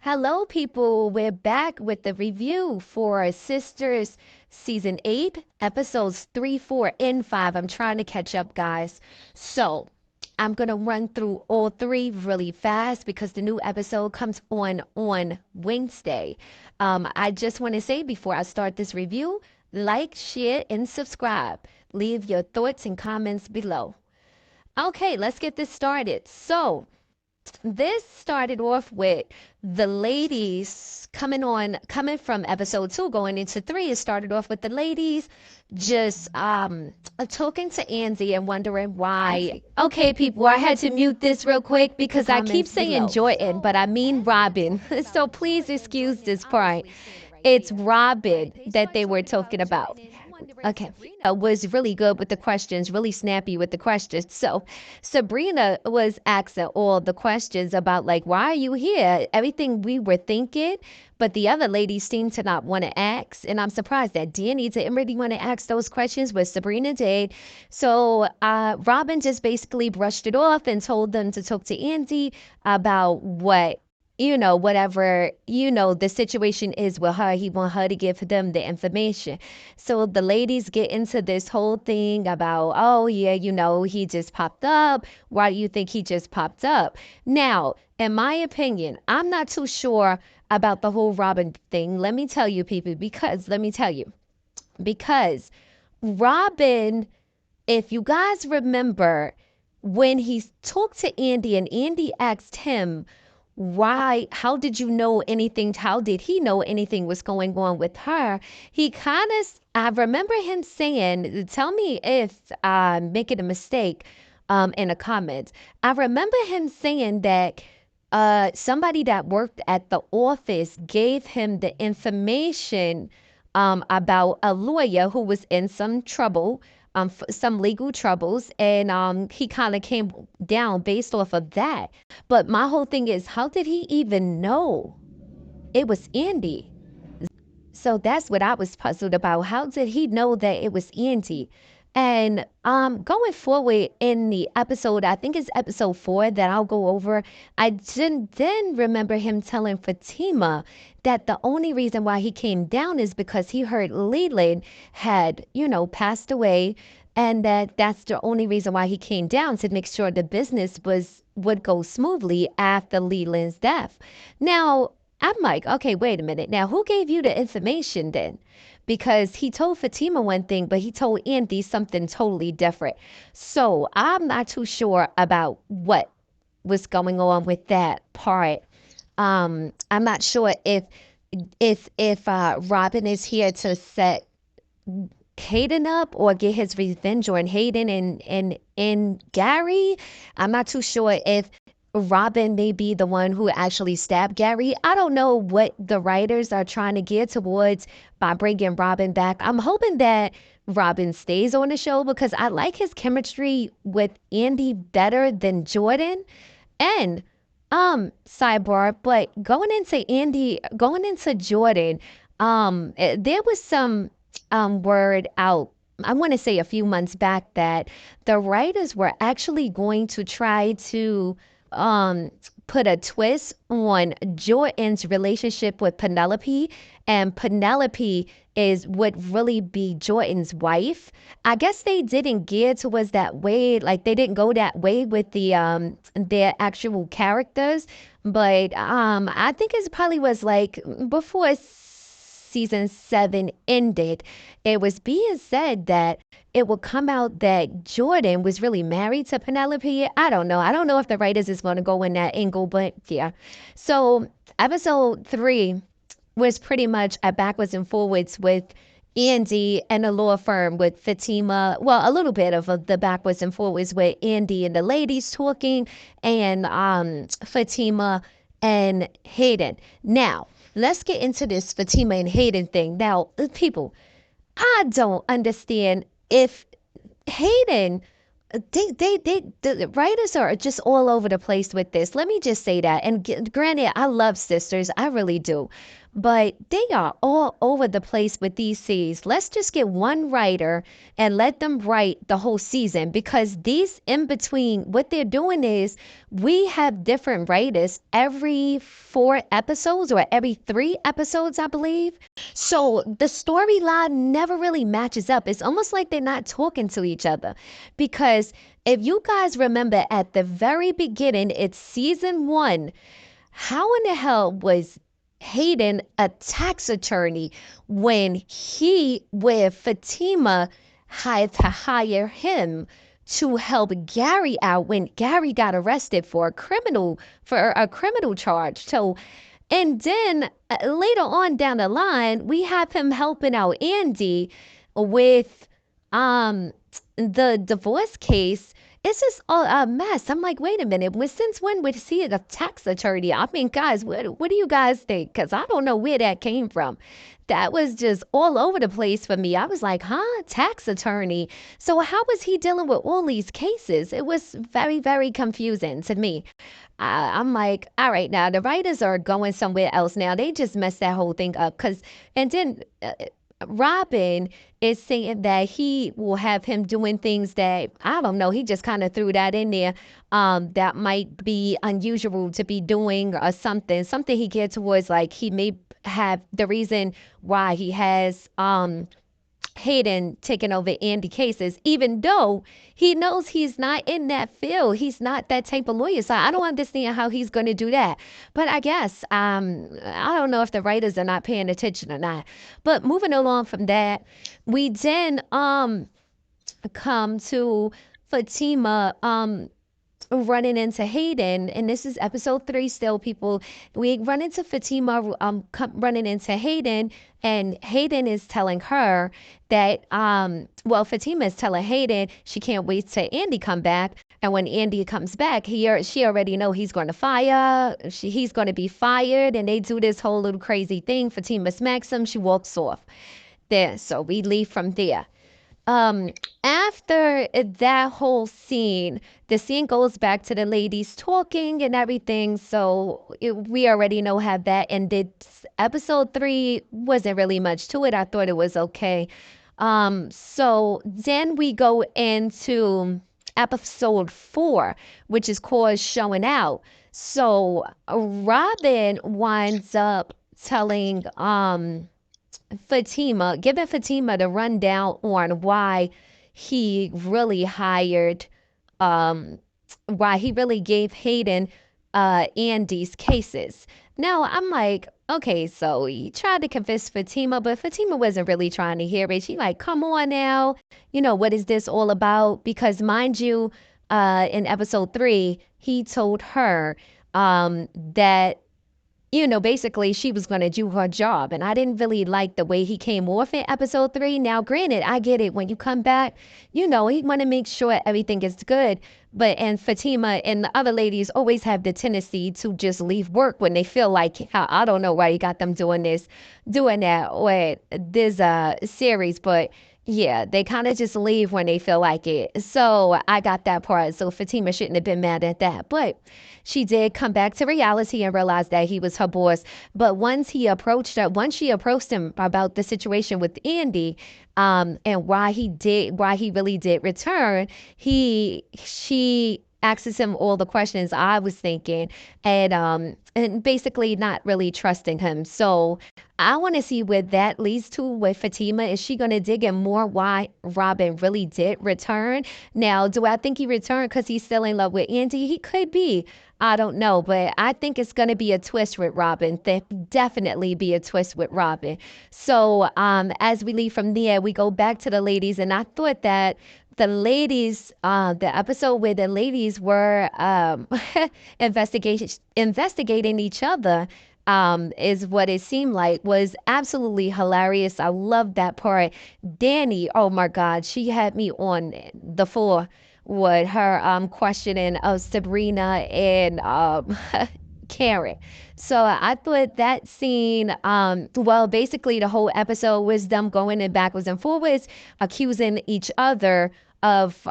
Hello, people. We're back with the review for Sisters Season 8, Episodes 3, 4, and 5. I'm trying to catch up, guys. So, I'm going to run through all three really fast because the new episode comes on Wednesday. I just want to say before I start this review, like, share, and subscribe. Leave your thoughts and comments below. Okay, let's get this started. So, this started off with the ladies coming from episode 2 going into 3. It started off with the ladies just talking to Andy and wondering why. Okay, people, I had to mute this real quick because I keep saying Jordan, but I mean Robin. So please excuse this part. It's Robin that they were talking about. Okay. Was really good with the questions, really snappy with the questions. So Sabrina was asking all the questions about, like, why are you here? Everything we were thinking, but the other ladies seemed to not want to ask. And I'm surprised that Danny didn't really want to ask those questions, but Sabrina did. So Robin just basically brushed it off and told them to talk to Andy about whatever, the situation is with her. He want her to give them the information. So the ladies get into this whole thing about, oh yeah, he just popped up. Why do you think he just popped up? Now, in my opinion, I'm not too sure about the whole Robin thing. Let me tell you, people, because Robin, if you guys remember, when he talked to Andy and Andy asked him, how did you know anything? How did he know anything was going on with her? I remember him saying, tell me if I'm making a mistake in the comments. I remember him saying that somebody that worked at the office gave him the information about a lawyer who was in some trouble, some legal troubles, and he kind of came down based off of that. But my whole thing is, how did he even know it was Andy? So that's what I was puzzled about. How did he know that it was Andy? And going forward in the episode, I think it's episode 4 that I'll go over. I didn't then remember him telling Fatima that the only reason why he came down is because he heard Leland had, passed away, and that's the only reason why he came down, to make sure the business would go smoothly after Leland's death. Now, I'm like, okay, wait a minute. Now, who gave you the information then? Because he told Fatima one thing, but he told Andy something totally different. So I'm not too sure about what was going on with that part. I'm not sure if Robin is here to set Hayden up or get his revenge on Hayden and Gary. I'm not too sure if Robin may be the one who actually stabbed Gary. I don't know what the writers are trying to get towards by bringing Robin back. I'm hoping that Robin stays on the show because I like his chemistry with Andy better than Jordan. And sidebar, but going into Jordan, there was some word out, I want to say a few months back, that the writers were actually going to try to put a twist on Jordan's relationship with Penelope, and Penelope would really be Jordan's wife. I guess they didn't gear towards that way, like they didn't go that way with their actual characters, but I think it probably was like before season 7 ended, it was being said that it will come out that Jordan was really married to Penelope. I don't know. I don't know if the writers is going to go in that angle, but yeah. So episode 3 was pretty much a backwards and forwards with Andy and the law firm, with Fatima. Well, a little bit of the backwards and forwards with Andy and the ladies talking, and Fatima and Hayden. Now, let's get into this Fatima and Hayden thing. Now, people, I don't understand if Hayden, the writers are just all over the place with this. Let me just say that. And granted, I love Sisters, I really do. But they are all over the place with these series. Let's just get one writer and let them write the whole season, because these in between, what they're doing is we have different writers every 4 episodes or every 3 episodes, I believe. So the storyline never really matches up. It's almost like they're not talking to each other. Because if you guys remember at the very beginning, it's season 1. How in the hell was Hayden a tax attorney when with Fatima, had to hire him to help Gary out when Gary got arrested for a criminal charge? So, and then later on down the line, we have him helping out Andy with um the divorce case. It's just a mess. I'm like, wait a minute. Since when was he a tax attorney? I mean, guys, what do you guys think? Because I don't know where that came from. That was just all over the place for me. I was like, huh? Tax attorney. So how was he dealing with all these cases? It was very, very confusing to me. I'm like, all right, now the writers are going somewhere else now. They just messed that whole thing up. And then Robin is saying that he will have him doing things that, I don't know, he just kind of threw that in there, that might be unusual to be doing, or something he geared towards, like he may have the reason why he has Hayden taking over Andy cases, even though he knows he's not in that field. He's not that type of lawyer. So I don't understand how he's going to do that. But I guess, I don't know if the writers are not paying attention or not. But moving along from that, we then come to Fatima running into Hayden, and this is episode 3 still, people. We run into Fatima running into Hayden, and Hayden is telling her that well, Fatima is telling Hayden she can't wait till Andy come back. And when Andy comes back, she already know he's going to he's going to be fired, and they do this whole little crazy thing. Fatima smacks him, she walks off. There, so we leave from there. um After that whole scene, the scene goes back to the ladies talking and everything. So we already know how that ended. Episode 3 wasn't really much to it. I thought it was okay. So then we go into episode 4, which is called Showing Out. So Robin winds up telling giving Fatima the rundown on he really hired, um, why he really gave Hayden Andy's cases. Now I'm like, okay, so he tried to convince Fatima, but Fatima wasn't really trying to hear it. She like, come on now, what is this all about? Because mind you, in episode 3, he told her that basically she was going to do her job. And I didn't really like the way he came off in episode 3. Now, granted, I get it. When you come back, he want to make sure everything is good. And Fatima and the other ladies always have the tendency to just leave work when they feel like, I don't know why you got them doing that with this series, but yeah, they kind of just leave when they feel like it. So I got that part. So Fatima shouldn't have been mad at that. But she did come back to reality and realize that he was her boss. But once she approached him about the situation with Andy, and why he really did return, she asks him all the questions I was thinking, and basically not really trusting him. So I want to see where that leads to with Fatima. Is she going to dig in more why Robin really did return? Now, do I think he returned because he's still in love with Andy? He could be. I don't know, but I think it's going to be a twist with Robin. Definitely be a twist with Robin. So, as we leave from there, we go back to the ladies, and I thought that the episode where the ladies were investigating each other, is what it seemed like, was absolutely hilarious. I love that part. Danny, oh my God, she had me on the floor with her questioning of Sabrina and Karen. So I thought that scene, well, basically the whole episode was them going in backwards and forwards, accusing each other of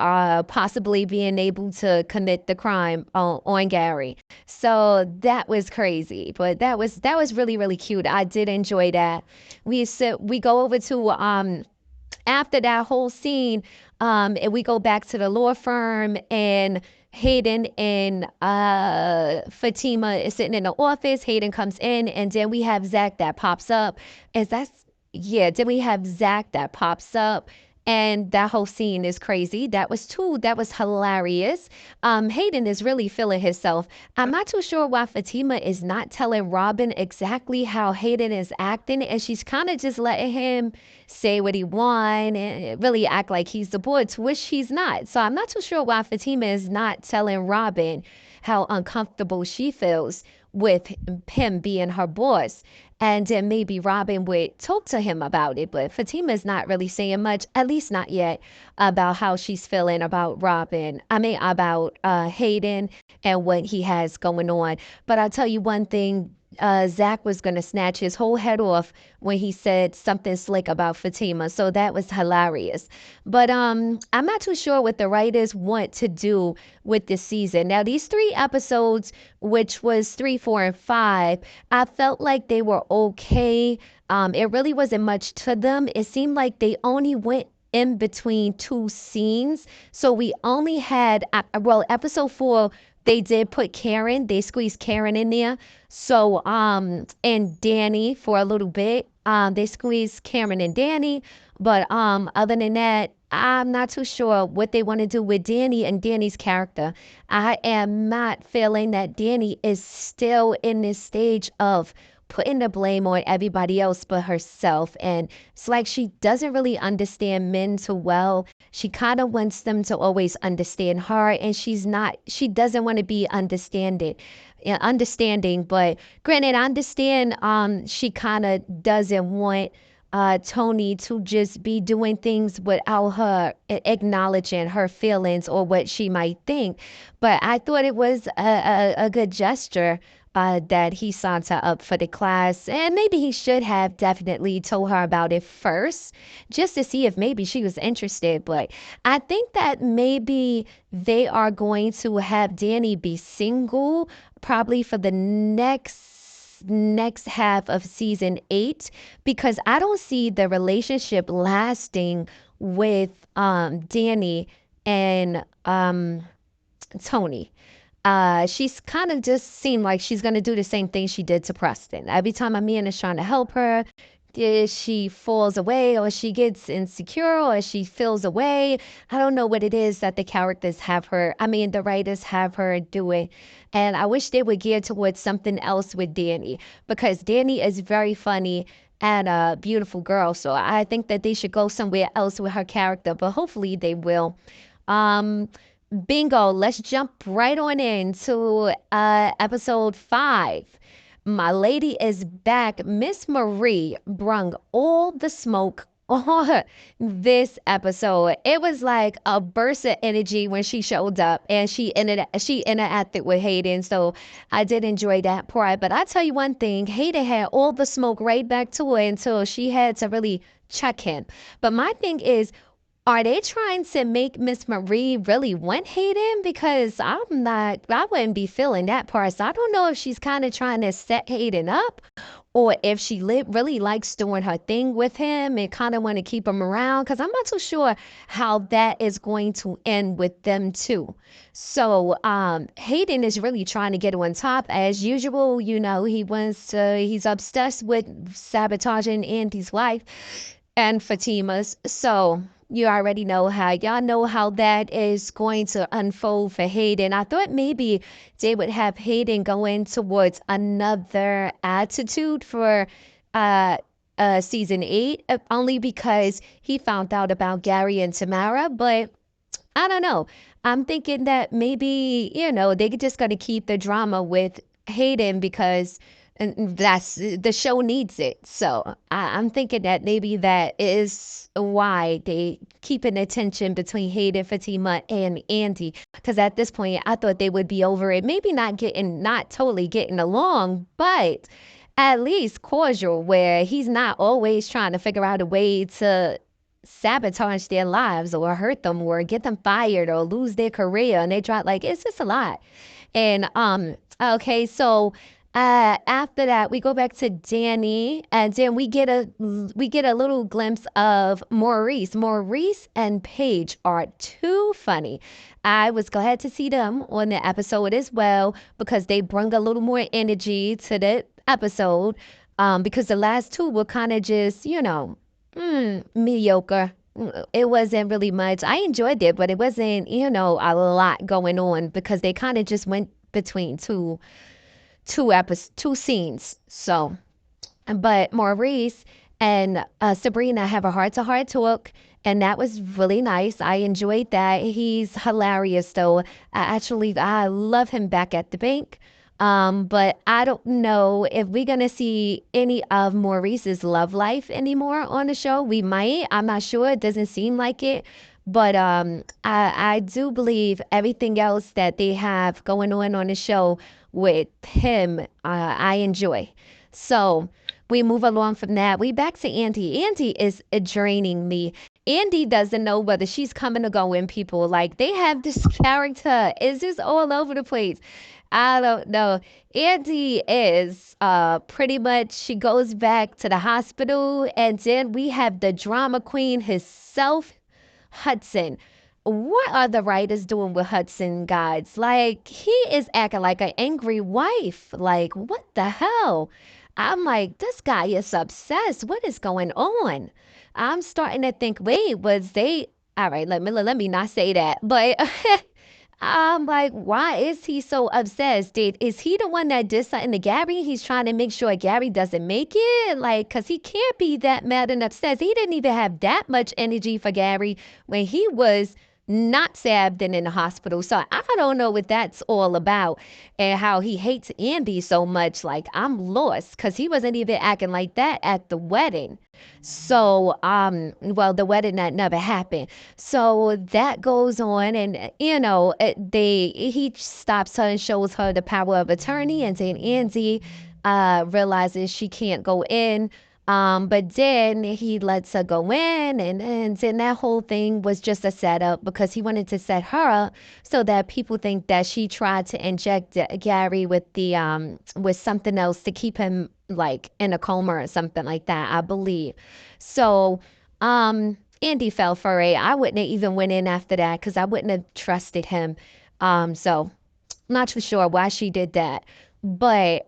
possibly being able to commit the crime on Gary. So that was crazy, but that was really really cute. I did enjoy that. We go over to after that whole scene, and we go back to the law firm, and Hayden and Fatima is sitting in the office. Hayden comes in, and then we have Zach that pops up. Is that's Yeah, then we have Zach that pops up. And that whole scene is crazy. That was hilarious. Hayden is really feeling himself. I'm not too sure why Fatima is not telling Robin exactly how Hayden is acting, and she's kind of just letting him say what he want and really act like he's the boy, to which he's not. So I'm not too sure why Fatima is not telling Robin how uncomfortable she feels with him being her boss. And then maybe Robin would talk to him about it, but Fatima's not really saying much, at least not yet, about how she's feeling about Robin. I mean, about Hayden and what he has going on. But I'll tell you one thing, Zach was going to snatch his whole head off when he said something slick about Fatima. So that was hilarious. But I'm not too sure what the writers want to do with this season. Now, these 3 episodes, which was 3, 4, and 5, I felt like they were okay. It really wasn't much to them. It seemed like they only went in between 2 scenes. So we only had, well, episode 4, they did put Karen, they squeezed Karen in there. So, and Danny for a little bit. They squeezed Karen and Danny. But other than that, I'm not too sure what they want to do with Danny and Danny's character. I am not feeling that Danny is still in this stage of putting the blame on everybody else but herself. And it's like she doesn't really understand men too well. She kind of wants them to always understand her, and she doesn't want to be understanding. But granted, I understand she kind of doesn't want Tony to just be doing things without her acknowledging her feelings or what she might think. But I thought it was a good gesture that he signed her up for the class. And maybe he should have definitely told her about it first, just to see if maybe she was interested. But I think that maybe they are going to have Danny be single probably for the next half of season 8, because I don't see the relationship lasting with Danny and Tony. She's kind of just seemed like she's gonna do the same thing she did to Preston. Every time Amanda is trying to help her, she falls away, or she gets insecure, or she feels away. I don't know what it is that the characters have her, I mean, the writers have her doing. And I wish they would gear towards something else with Danny, because Danny is very funny and a beautiful girl. So I think that they should go somewhere else with her character, but hopefully they will. Um, Bingo, let's jump right on into episode 5. My lady is back. Miss Marie brung all the smoke on this episode. It was like a burst of energy when she showed up, and she interacted with Hayden. So I did enjoy that part. But I tell you one thing, Hayden had all the smoke right back to her until she had to really check him. But my thing is, are they trying to make Miss Marie really want Hayden? Because I wouldn't be feeling that part. So I don't know if she's kind of trying to set Hayden up, or if she really likes doing her thing with him and kind of want to keep him around. Because I'm not so sure how that is going to end with them too. So Hayden is really trying to get on top as usual. You know, he's obsessed with sabotaging Andy's life and Fatima's. So you already know how y'all know how that is going to unfold for Hayden. I thought maybe they would have Hayden going towards another attitude for season 8, only because he found out about Gary and Tamara. But I don't know. I'm thinking that maybe, they just going to keep the drama with Hayden, because and that's the show needs it. So I'm thinking that maybe that is why they keep an attention between Hayden, Fatima, and Andy. Because at this point, I thought they would be over it. Maybe not totally getting along, but at least cordial, where he's not always trying to figure out a way to sabotage their lives or hurt them or get them fired or lose their career. And they try, like, it's just a lot. And okay, so after that we go back to Danny, and then we get a little glimpse of Maurice. Maurice and Paige are too funny. I was glad to see them on the episode as well because they bring a little more energy to the episode. Because the last two were kind of just, mediocre. It wasn't really much. I enjoyed it, but it wasn't, a lot going on because they kind of just went between two scenes. So, but Maurice and Sabrina have a heart-to-heart talk, and that was really nice. I enjoyed that. He's hilarious, though. I love him back at the bank. But I don't know if we're gonna see any of Maurice's love life anymore on the show. We might. I'm not sure. It doesn't seem like it. But I do believe everything else that they have going on the show with him, I enjoy. So we move along from that. We back to Andy. Andy is draining me. Andy doesn't know whether she's coming or going, people. Like, they have this character. It's just all over the place. I don't know. Andy is pretty much, she goes back to the hospital, and then we have the drama queen herself, Hudson. What are the writers doing with Hudson, guys? Like, he is acting like an angry wife. Like, what the hell? I'm like, this guy is obsessed. What is going on? I'm starting to think, wait, was they all right, let me not say that. But I'm like, why is he so obsessed? Is he the one that did something to Gary? He's trying to make sure Gary doesn't make it? Like, because he can't be that mad and obsessed. He didn't even have that much energy for Gary when he was not stabbed and in the hospital. So I don't know what that's all about and how he hates Andy so much. Like, I'm lost because he wasn't even acting like that at the wedding. So, well, the wedding that never happened. So that goes on, and he stops her and shows her the power of attorney, and then Andy realizes she can't go in. But then he lets her go in, and then that whole thing was just a setup because he wanted to set her up so that people think that she tried to inject Gary with something else to keep him like in a coma or something like that, I believe. So, Andy fell for it. I wouldn't have even went in after that because I wouldn't have trusted him. So not too sure why she did that. But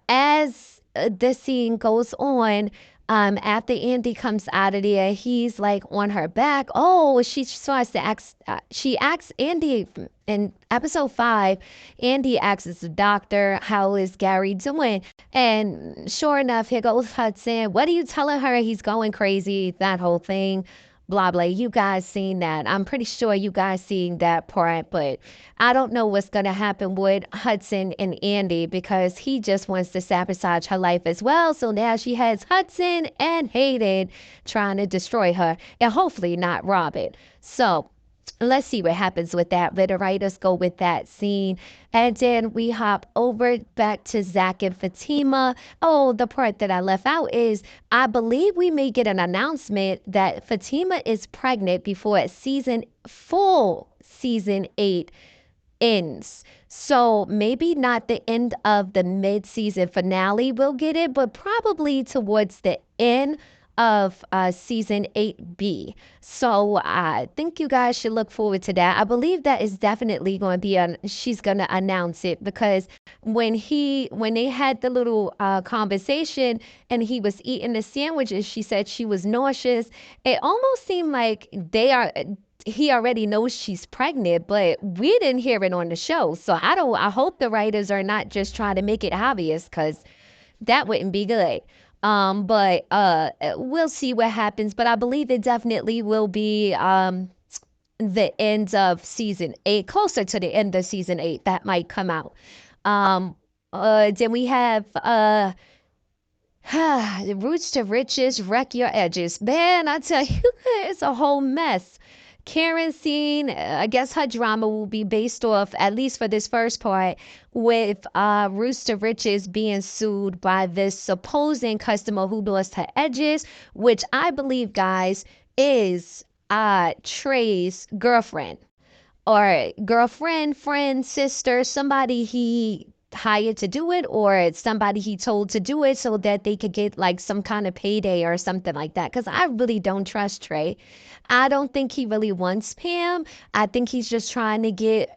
as the scene goes on, after Andy comes out of there, he's like on her back. Oh, she starts to ask. She asks Andy in episode 5. Andy asks the doctor, "How is Gary doing?" And sure enough, here goes Hudson. What are you telling her? He's going crazy. That whole thing. Blah blah. You guys seen that? I'm pretty sure you guys seen that part, but I don't know what's gonna happen with Hudson and Andy because he just wants to sabotage her life as well. So now she has Hudson and Hayden trying to destroy her and hopefully not Robin. So let's see what happens with that. But the writers go with that scene. And then we hop over back to Zach and Fatima. Oh, the part that I left out is I believe we may get an announcement that Fatima is pregnant before full season 8 ends. So maybe not the end of the mid-season finale we'll get it, but probably towards the end of season 8B. So I think you guys should look forward to that. I believe that is definitely going to be she's going to announce it because when they had the little conversation and he was eating the sandwiches, she said she was nauseous. It almost seemed like he already knows she's pregnant, but we didn't hear it on the show. So I hope the writers are not just trying to make it obvious because that wouldn't be good. But we'll see what happens. But I believe it definitely will be the end of season 8, closer to the end of season 8 that might come out. Um, then we have Roots to Riches, Wreck Your Edges. Man, I tell you, it's a whole mess. Karen scene, I guess her drama will be based off, at least for this first part, with Rooster Riches being sued by this supposing customer who lost her edges, which I believe, guys, is Trey's girlfriend or girlfriend, friend, sister, somebody he hired to do it or somebody he told to do it so that they could get like some kind of payday or something like that. Because I really don't trust Trey. I don't think he really wants Pam. I think he's just trying to get,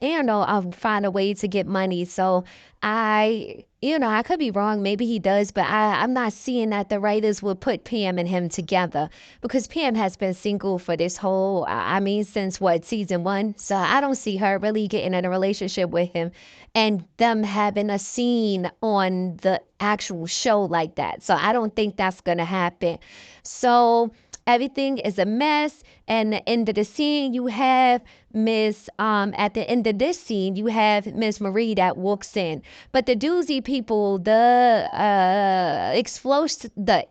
find a way to get money. So I could be wrong. Maybe he does, but I'm not seeing that the writers would put Pam and him together because Pam has been single for this whole, I mean, since what, season one? So I don't see her really getting in a relationship with him and them having a scene on the actual show like that. So I don't think that's going to happen. So everything is a mess. And the end of the scene, you have at the end of this scene, you have Miss Marie that walks in. But the doozy people, the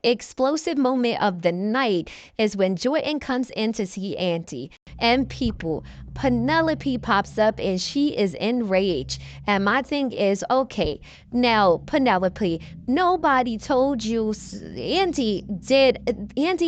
explosive moment of the night is when Jordan comes in to see Auntie and people. Penelope pops up and she is enraged. And my thing is, okay, now Penelope, nobody told you. Auntie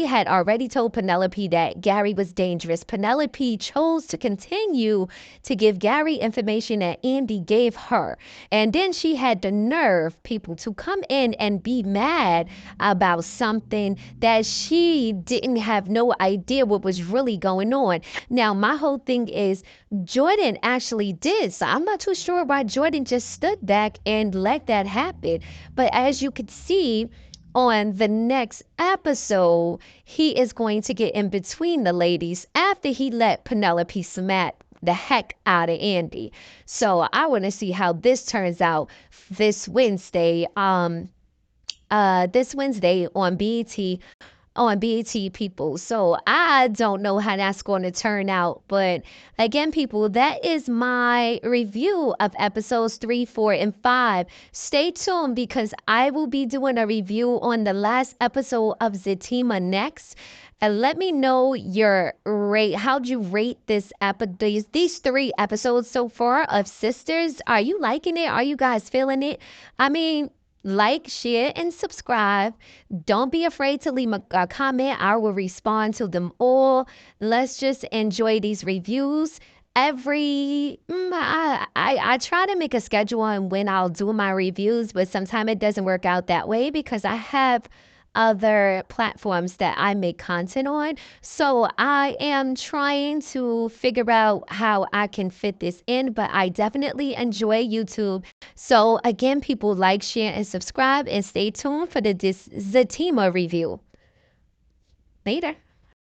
had already told Penelope that Gary was dangerous. Penelope chose to continue to give Gary information that Andy gave her. And then she had the nerve, people, to come in and be mad about something that she didn't have no idea what was really going on. Now, my whole thing is Jordan actually did. So I'm not too sure why Jordan just stood back and let that happen. But as you could see, on the next episode, he is going to get in between the ladies after he let Penelope smack the heck out of Andy. So I want to see how this turns out this Wednesday. This Wednesday on BET, people. So I don't know how that's going to turn out. But again, people, that is my review of episodes 3, 4, and 5. Stay tuned because I will be doing a review on the last episode of Zatima next. And let me know your rate. How'd you rate these 3 episodes so far of Sisters? Are you liking it? Are you guys feeling it? I mean, like, share, and subscribe. Don't be afraid to leave a comment. I will respond to them all. Let's just enjoy these reviews. I try to make a schedule on when I'll do my reviews, but sometimes it doesn't work out that way because I have other platforms that I make content on. So I am trying to figure out how I can fit this in, but I definitely enjoy YouTube. So again, people, like, share, and subscribe, and stay tuned for the Zatima review. Later.